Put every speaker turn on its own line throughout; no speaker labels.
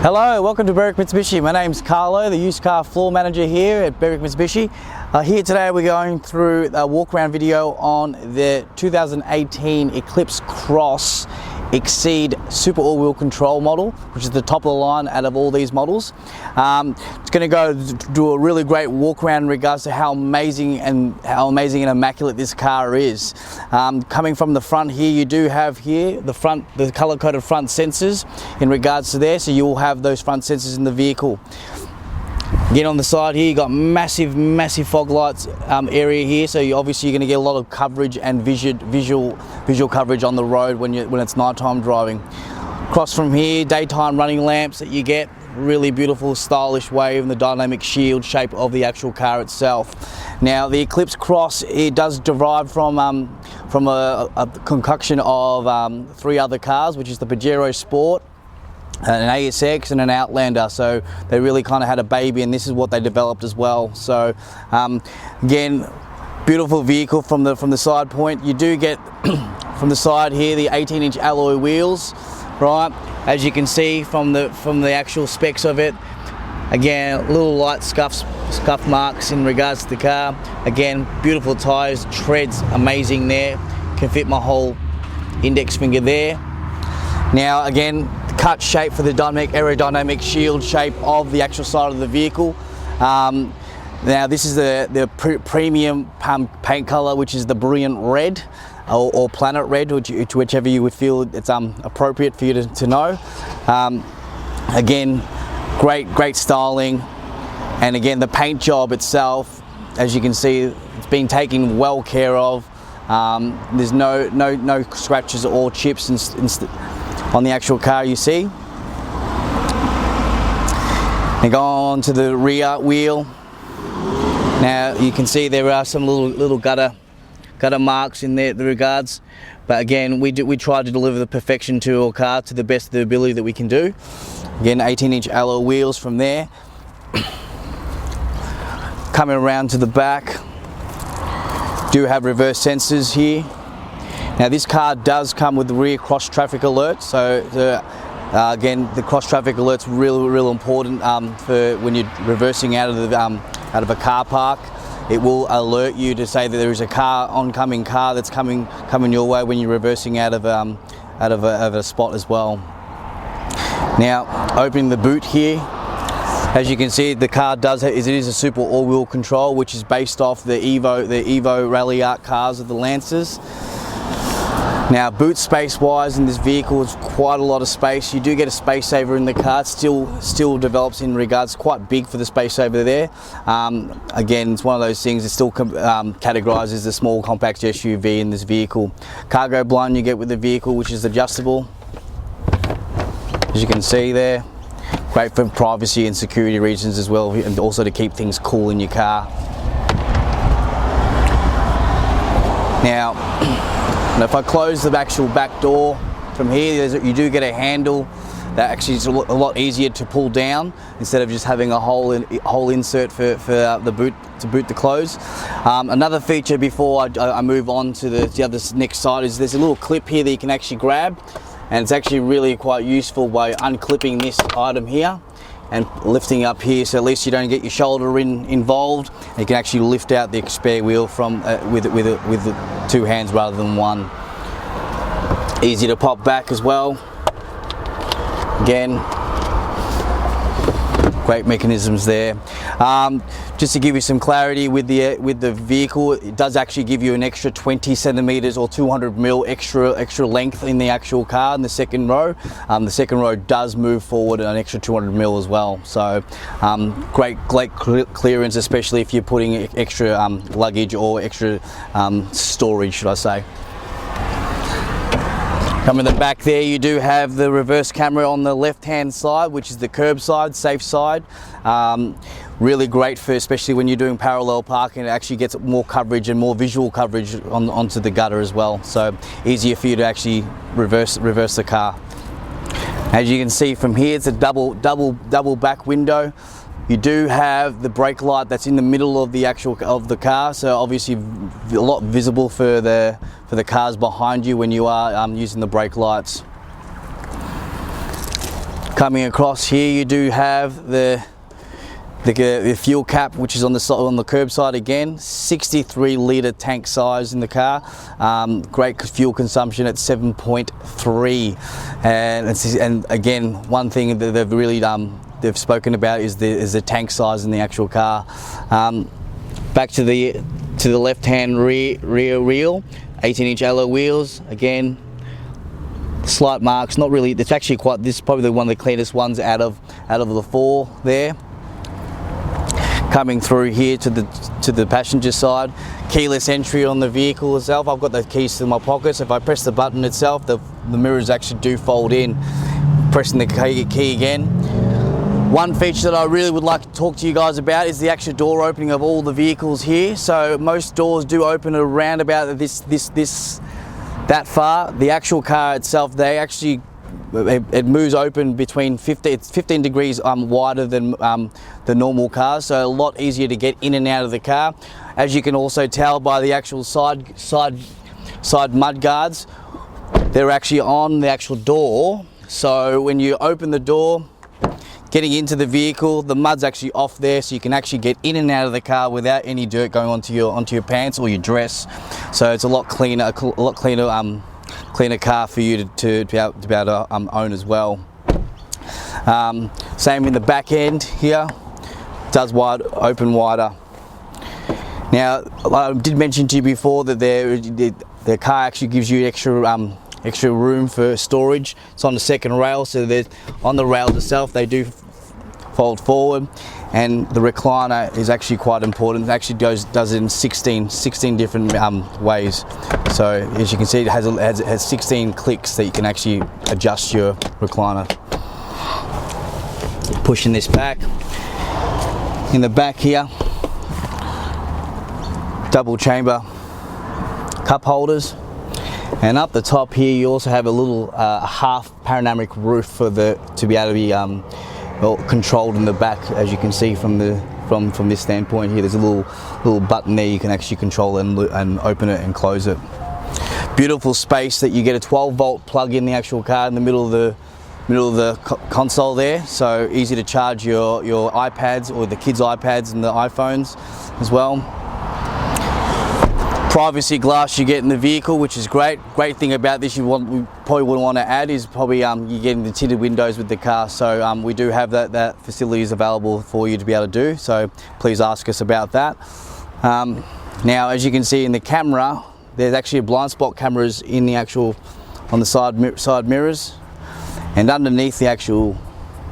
Hello, welcome to Berwick Mitsubishi. My name's Carlo, the used car floor manager here at Berwick Mitsubishi. Here today we're going through a walk around video on the 2018 Eclipse Cross Exceed Super All-Wheel Control model, which is the top of the line out of all these models. It's going to go do a really great walk around in regards to how amazing and immaculate this car is. Coming from the front here, you do have here the color-coded front sensors in regards to there, so you will have those front sensors in the vehicle. Again, on the side here, you got massive fog lights area here, so obviously you're going to get a lot of coverage and visual coverage on the road when it's nighttime driving. Across from here, daytime running lamps that you get, really beautiful stylish wave and the dynamic shield shape of the actual car itself. Now the Eclipse Cross, it does derive from a concoction of three other cars, which is the Pajero Sport, an ASX and an Outlander, so they really kind of had a baby, and this is what they developed as well. So again, beautiful vehicle from the side point. You do get from the side here the 18-inch alloy wheels, right? As you can see from the actual specs of it. Again, little light scuff marks in regards to the car. Again, beautiful tires, treads amazing there. Can fit my whole index finger there. Now again, cut shape for the aerodynamic shield shape of the actual side of the vehicle. Now this is the premium paint color, which is the brilliant red or planet red, whichever you would feel it's appropriate for you to know. Again, great styling, and again the paint job itself, as you can see, it's been taken well care of. There's no scratches or chips on the actual car, you see. And go on to the rear wheel. Now you can see there are some little gutter marks in there, the regards, but again we try to deliver the perfection to our car to the best of the ability that we can do. Again, 18-inch alloy wheels from there. Coming around to the back, do have reverse sensors here. Now this car does come with the rear cross traffic alert, so again the cross traffic alert's real important for when you're reversing out of a car park. It will alert you to say that there is a oncoming car that's coming your way when you're reversing out of a spot as well. Now opening the boot here, as you can see, the car it is a super all-wheel control, which is based off the Evo Rally Art cars of the Lancers. Now boot space wise in this vehicle is quite a lot of space. You do get a space saver in the car. It still develops in regards, quite big for the space saver there. Again, it's one of those things, it's still categorized as a small compact SUV in this vehicle. Cargo blind you get with the vehicle, which is adjustable, as you can see there. Great for privacy and security reasons as well, and also to keep things cool in your car. Now if I close the actual back door from here, you do get a handle that actually is a lot easier to pull down instead of just having a hole insert for the boot to boot the close. Another feature before I move on to the other next side is there's a little clip here that you can actually grab, and it's actually really quite useful by unclipping this item here and lifting up here, so at least you don't get your shoulder involved. You can actually lift out the spare wheel from with the two hands rather than one. Easy to pop back as well. Again, great mechanisms there. Just to give you some clarity with the vehicle, it does actually give you an extra 20 centimeters or 200 mil extra length in the actual car in the second row. The second row does move forward an extra 200 mil as well. So great clearance, especially if you're putting extra luggage or extra storage, should I say. Coming in the back there, you do have the reverse camera on the left hand side, which is the curb side, safe side. Really great for, especially when you're doing parallel parking, it actually gets more coverage and more visual coverage onto the gutter as well. So easier for you to actually reverse the car. As you can see from here, it's a double back window. You do have the brake light that's in the middle of the car, so obviously a lot visible for the cars behind you when you are using the brake lights. Coming across here, you do have the fuel cap, which is on the curb side again. 63 litre tank size in the car. Great fuel consumption at 7.3. And again, one thing that they've really they've spoken about is the tank size in the actual car. Back to the left-hand rear wheel, 18-inch alloy wheels. Again, slight marks. Not really. It's actually quite. This is probably one of the cleanest ones out of the four there. Coming through here to the passenger side, keyless entry on the vehicle itself. I've got the keys in my pockets. If I press the button itself, the mirrors actually do fold in. Pressing the key again. One feature that I really would like to talk to you guys about is the actual door opening of all the vehicles here. So most doors do open around about that far. The actual car itself, it moves open between 15 degrees wider than the normal cars, so a lot easier to get in and out of the car. As you can also tell by the actual side mud guards, they're actually on the actual door. So when you open the door, getting into the vehicle, the mud's actually off there, so you can actually get in and out of the car without any dirt going onto your pants or your dress. So it's a lot cleaner, cleaner car for you to be able to own as well. Same in the back end here, does open wider. Now, I did mention to you before that the car actually gives you extra room for storage. It's on the second rail, so on the rails itself they do fold forward, and the recliner is actually quite important. It actually does it in 16 different ways. So as you can see, it has 16 clicks that you can actually adjust your recliner. Pushing this back. In the back here, double chamber cup holders. And up the top here, you also have a little half panoramic roof to be able to be controlled in the back. As you can see from this standpoint here, there's a little button there you can actually control and open it and close it. Beautiful space that you get a 12-volt plug in the actual car in the middle of the console there, so easy to charge your iPads or the kids' iPads and the iPhones as well. Privacy glass you get in the vehicle, which is great. Great thing about this we probably wouldn't want to add is probably you getting the tinted windows with the car. So we do have that facilities available for you to be able to do. So please ask us about that. Now, as you can see in the camera, there's actually blind spot cameras on the side mirrors, and underneath the actual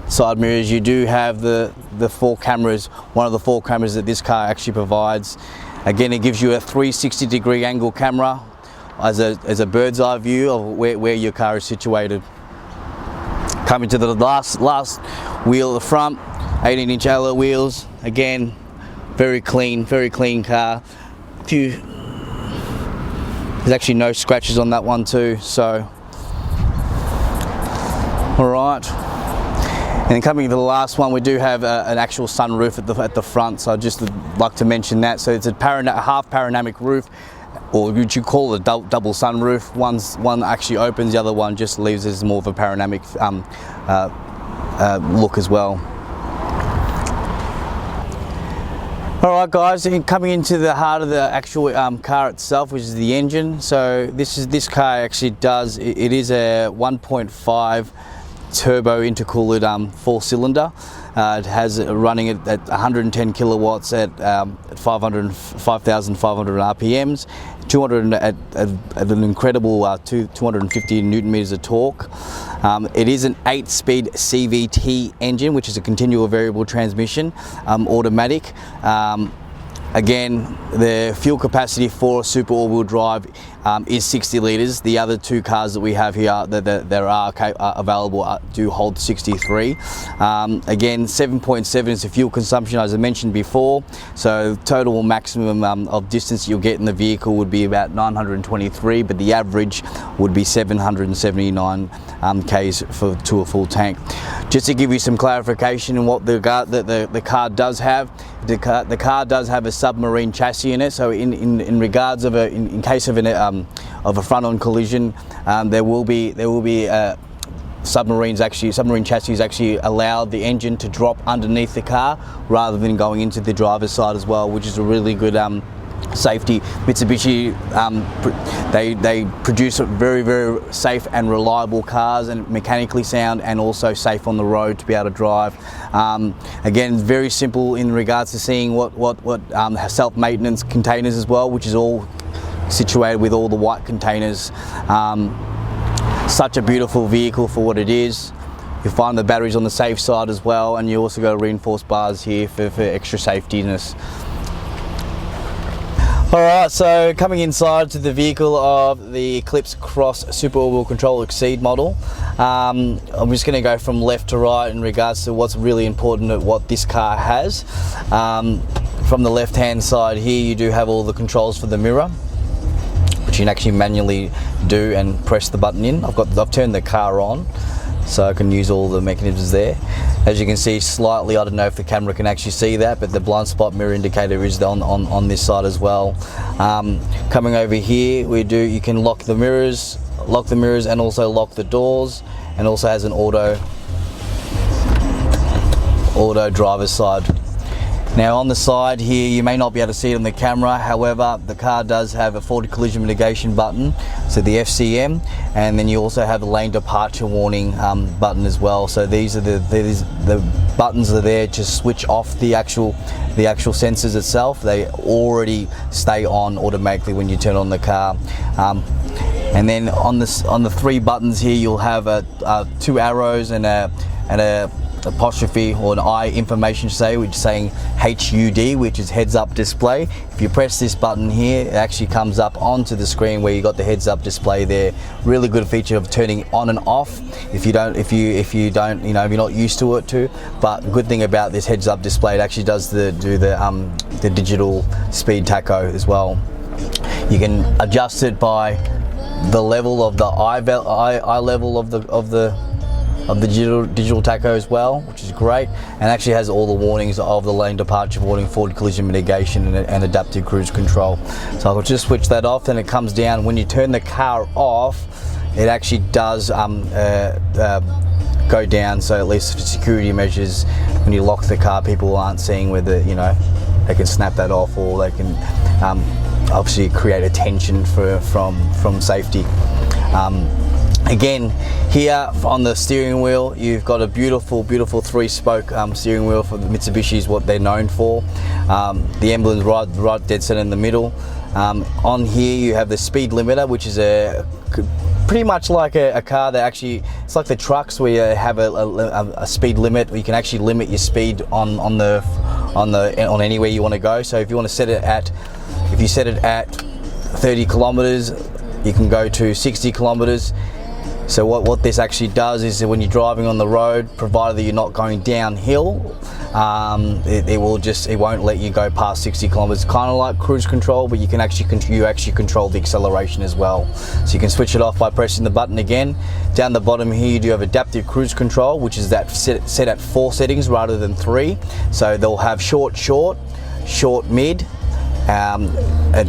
side mirrors you do have the 4 cameras. One of the 4 cameras that this car actually provides. Again, it gives you a 360-degree angle camera as a bird's eye view of where your car is situated. Coming to the last wheel at the front, 18-inch alloy wheels. Again, very clean car. There's actually no scratches on that one too. So, all right. And then coming to the last one, we do have an actual sunroof at the front, so I'd just like to mention that. So it's a half panoramic roof, or would you call it a double sunroof. One actually opens, the other one just leaves as more of a panoramic look as well. Alright guys, coming into the heart of the actual car itself, which is the engine. So this car actually it is a 1.5 turbo intercooled 4-cylinder. It has running at 110 kilowatts at 5,500 RPMs, at an incredible 250 newton meters of torque. It is an 8-speed CVT engine, which is a continual variable transmission, automatic. Again, the fuel capacity for a super all-wheel drive is 60 litres. The other 2 cars that we have here that are available do hold 63. Again, 7.7 is the fuel consumption, as I mentioned before. So total maximum of distance you'll get in the vehicle would be about 923, but the average would be 779 k's to a full tank. Just to give you some clarification on what the car does have, the car does have a submarine chassis in it. So in regards of in case of a front-on collision, there will be submarine chassis actually allow the engine to drop underneath the car rather than going into the driver's side as well, which is a really good safety. Mitsubishi, they produce very, very safe and reliable cars, and mechanically sound and also safe on the road to be able to drive. Again, very simple in regards to seeing what self-maintenance containers as well, which is all situated with all the white containers. Such a beautiful vehicle for what it is. You'll find the batteries on the safe side as well, and you also got reinforced bars here for extra safetiness. Alright, so coming inside to the vehicle of the Eclipse Cross Super All-Wheel Control Exceed model. I'm just going to go from left to right in regards to what's really important at what this car has. From the left hand side here, you do have all the controls for the mirror, which you can actually manually do and press the button in. I've turned the car on, so I can use all the mechanisms there. As you can see slightly, I don't know if the camera can actually see that, but the blind spot mirror indicator is on this side as well. Coming over here, you can lock the mirrors and also lock the doors, and also has an auto driver's side. Now on the side here, you may not be able to see it on the camera, however the car does have a forward collision mitigation button, so the FCM, and then you also have a lane departure warning button as well. So these are the buttons are there to switch off the actual sensors itself. They already stay on automatically when you turn on the car. And then on the three buttons here, you'll have two arrows and a apostrophe or an I information which is saying HUD, which is heads up display. If you press this button here, it actually comes up onto the screen where you got the heads up display there. Really good feature of turning on and off if you're not used to it too. But good thing about this heads up display, it actually does do the digital speed tacho as well. You can adjust it by the level of the eye level of the digital tacho as well, which is great, and actually has all the warnings of the lane departure warning, forward collision mitigation, and adaptive cruise control. So I'll just switch that off, then it comes down. When you turn the car off, it actually does go down, so at least for security measures, when you lock the car, people aren't seeing whether they can snap that off, or they can obviously create attention from safety. Again, here on the steering wheel, you've got a beautiful 3-spoke steering wheel for the Mitsubishi, is what they're known for. The emblem's right dead center in the middle. On here you have the speed limiter, which is pretty much like a car that actually, it's like the trucks where you have a speed limit, where you can actually limit your speed on anywhere you want to go. So if you want to set it at 30 kilometers, you can go to 60 kilometers. So what this actually does is that when you're driving on the road, provided that you're not going downhill, it won't let you go past 60 kilometers. Kind of like cruise control, but you actually control the acceleration as well. So you can switch it off by pressing the button again. Down the bottom here, you do have adaptive cruise control, which is set at 4 settings rather than 3. So they'll have short, mid,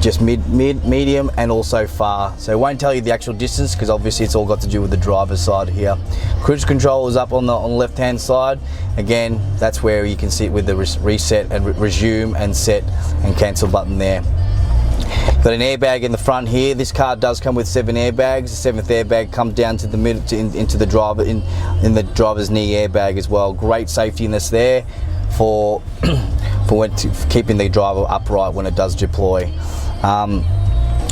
just medium, and also far. So it won't tell you the actual distance, because obviously it's all got to do with the driver's side here. Cruise control is up on the left hand side. Again, that's where you can see it with the reset and resume and set and cancel button there. Got an airbag in the front here. This car does come with 7 airbags. The 7th airbag comes down to the middle into the driver in the driver's knee airbag as well. Great safetiness there for keeping the driver upright when it does deploy.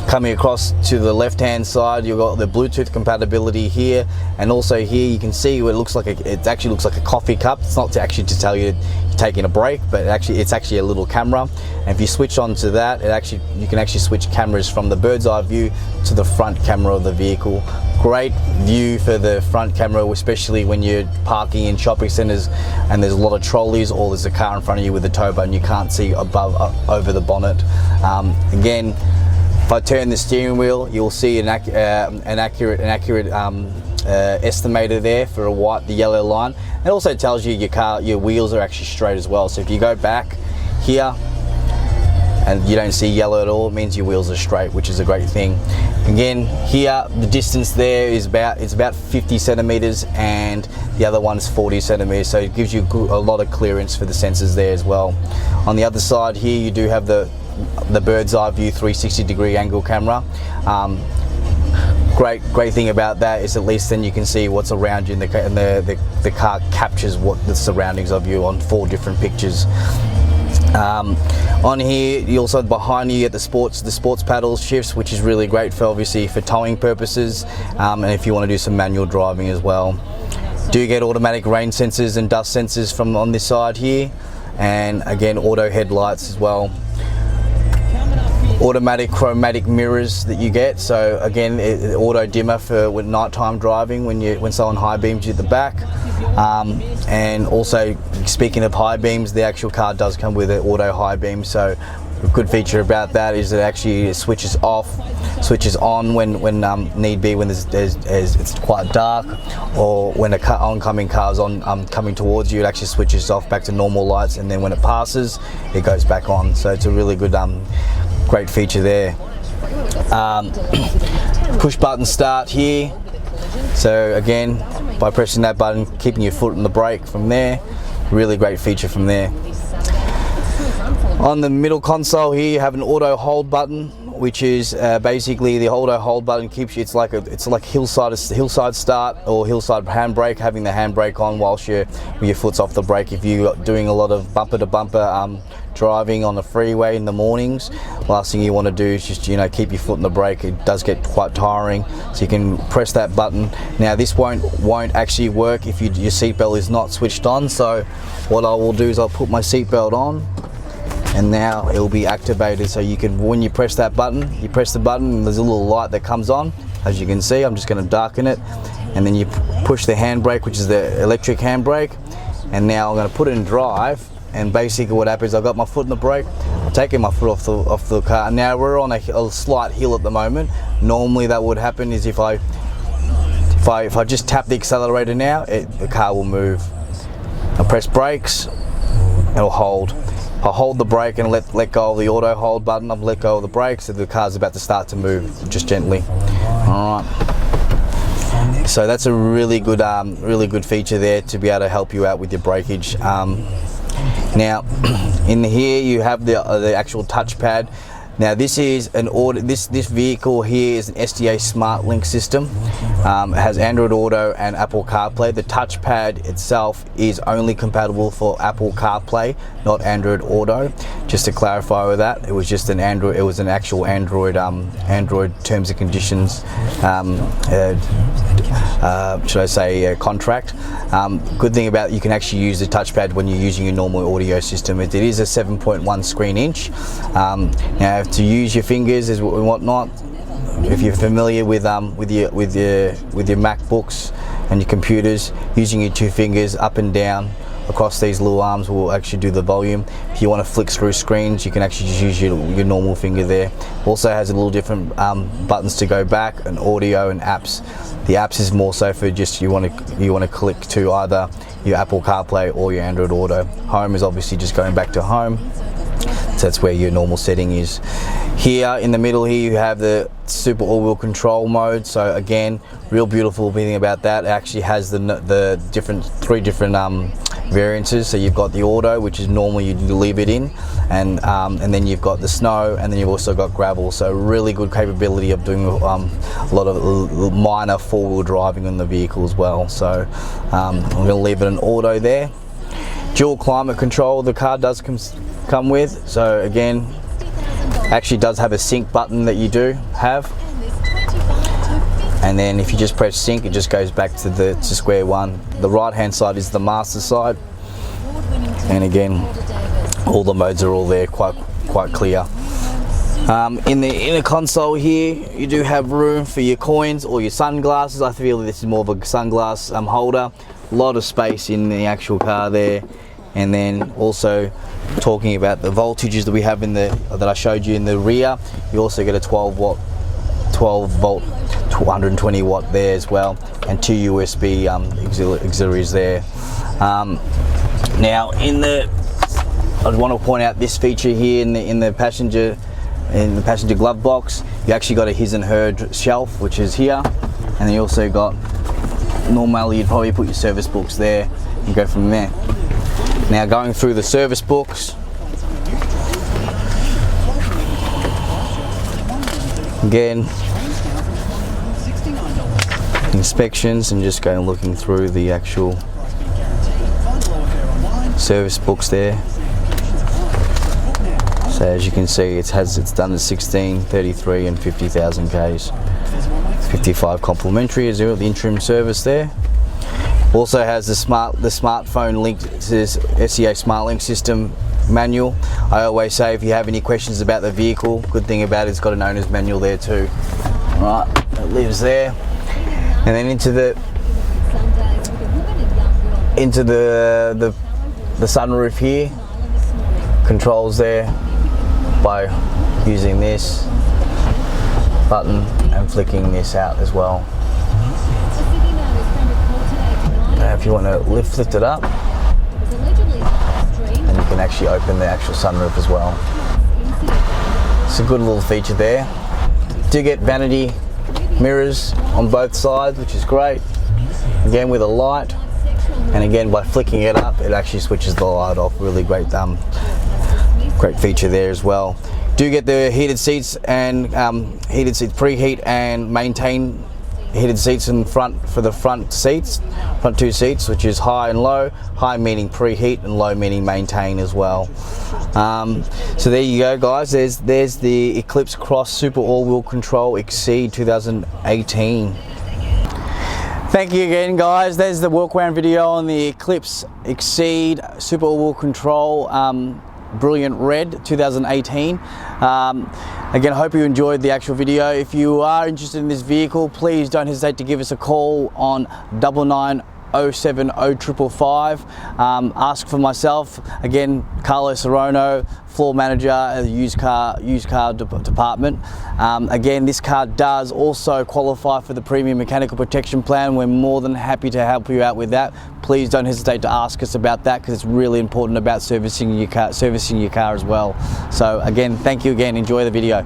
Coming across to the left hand side, you've got the Bluetooth compatibility here, and also here you can see what it actually looks like a coffee cup. It's not actually to tell you you're taking a break, but it's actually a little camera. And if you switch on to that, you can actually switch cameras from the bird's eye view to the front camera of the vehicle. Great view for the front camera, especially when you're parking in shopping centers and there's a lot of trolleys, or there's a car in front of you with a tow bar and you can't see over the bonnet. Again, if I turn the steering wheel, you'll see an accurate estimator there for the yellow line. It also tells you your wheels are actually straight as well. So if you go back here and you don't see yellow at all, it means your wheels are straight, which is a great thing. Again, here the distance there is about 50 centimeters, and the other one's 40 centimeters, so it gives you a lot of clearance for the sensors there as well. On the other side here, you do have the bird's eye view 360-degree angle camera. Great thing about that is at least then you can see what's around you, and the car captures what the surroundings of you on 4 different pictures. On here, you also behind you get the sports paddle shifts, which is really great for obviously for towing purposes, and if you want to do some manual driving as well. Do get automatic rain sensors and dust sensors from on this side here, and again auto headlights as well. Automatic chromatic mirrors that you get, so again auto dimmer for with nighttime driving when someone high beams you at the back. And also, speaking of high beams, the actual car does come with an auto high beam, so a good feature about that is it actually switches on when need be, when it's quite dark, or when a oncoming car's coming towards you, it actually switches off back to normal lights, and then when it passes it goes back on. So it's a really good great feature there. Push button start here, so again by pressing that button, keeping your foot on the brake from there, really great feature from there. On the middle console here you have an auto hold button, which is basically the auto hold button keeps you, it's like hillside start or hillside handbrake, having the handbrake on whilst with your foot's off the brake. If you're doing a lot of bumper to bumper driving on the freeway in the mornings, last thing you want to do is just keep your foot on the brake. It does get quite tiring, so you can press that button. Now this won't actually work if your seatbelt is not switched on, so what I will do is I'll put my seatbelt on, and now it will be activated. So you can, when you press that button, you press the button and there's a little light that comes on. As you can see, I'm just going to darken it, and then you push the handbrake, which is the electric handbrake, and now I'm going to put it in drive. And basically what happens, I've got my foot in the brake, I'm taking my foot off the car. Now we're on a slight hill at the moment. Normally that would happen is if I just tap the accelerator now, the car will move. I press brakes, it'll hold. I hold the brake and let go of the auto hold button. I've let go of the brakes, so the car's about to start to move, just gently. All right. So that's a really good feature there to be able to help you out with your brakeage. Now, in here you have the actual touchpad. Now this is this vehicle here is an SDA Smart Link system. It has Android Auto and Apple CarPlay. The touchpad itself is only compatible for Apple CarPlay, not Android Auto. Just to clarify with that, it was just an Android. It was an actual Android terms and conditions. Should I say contract? Good thing about it, you can actually use the touchpad when you're using your normal audio system. It is a 7.1 screen inch. Now to use your fingers and whatnot, if you're familiar with your MacBooks and your computers, using your 2 fingers up and down across these little arms will actually do the volume. If you want to flick through screens, you can actually just use your normal finger there. Also has a little different buttons to go back, and audio and apps. The apps is more so for just you want to click to either your Apple CarPlay or your Android Auto. Home is obviously just going back to home. So that's where your normal setting is. Here in the middle here you have the super all-wheel control mode. So again, real beautiful thing about that, it actually has the three different variances. So you've got the auto, which is normally you leave it in, and then you've got the snow, and then you've also got gravel. So really good capability of doing a lot of minor four-wheel driving on the vehicle as well. So I'm going to leave it in auto there. Dual climate control the car does come with. So again, actually does have a sync button that you do have, and then if you just press sync, it just goes back to square one. The right hand side is the master side, and again all the modes are all there, quite clear. In the inner console here you do have room for your coins or your sunglasses. I feel this is more of a sunglass holder. A lot of space in the actual car there. And then also talking about the voltages that we have that I showed you in the rear, you also get a 12 volt 120 watt there as well, and 2 USB auxiliaries there. Now in the I want to point out this feature here in the passenger glove box. You actually got a his and her shelf, which is here, and then you also got, normally you'd probably put your service books there and go from there. Now going through the service books, again, inspections, and just going looking through the actual service books there. So as you can see, it's done the 16, 33 and 50,000 Ks. 55 complimentary is the interim service there. Also has the smartphone linked to this SEA SmartLink system manual. I always say if you have any questions about the vehicle, good thing about it's got an owner's manual there too. Right, it lives there. And then into the sunroof here, controls there by using this button and flicking this out as well. If you want to lift it up, and you can actually open the actual sunroof as well. It's a good little feature there. Do get vanity mirrors on both sides, which is great. Again with a light, and again by flicking it up, it actually switches the light off. Really great, great feature there as well. Do get the heated seats and preheat and maintain heated seats in front for the front two seats, which is high and low. High meaning preheat and low meaning maintain as well. So there you go, guys. There's the Eclipse Cross Super All-Wheel Control Exceed 2018. Thank you again, guys. There's the walk-around video on the Eclipse Exceed Super All-Wheel Control Brilliant Red 2018. Again, I hope you enjoyed the actual video. If you are interested in this vehicle, please don't hesitate to give us a call on 99070555. Ask for myself, again, Carlos Sorono, floor manager at the used car department. Again, this car does also qualify for the premium mechanical protection plan. We're more than happy to help you out with that. Please don't hesitate to ask us about that, because it's really important about servicing your car as well. So again, thank you again. Enjoy the video.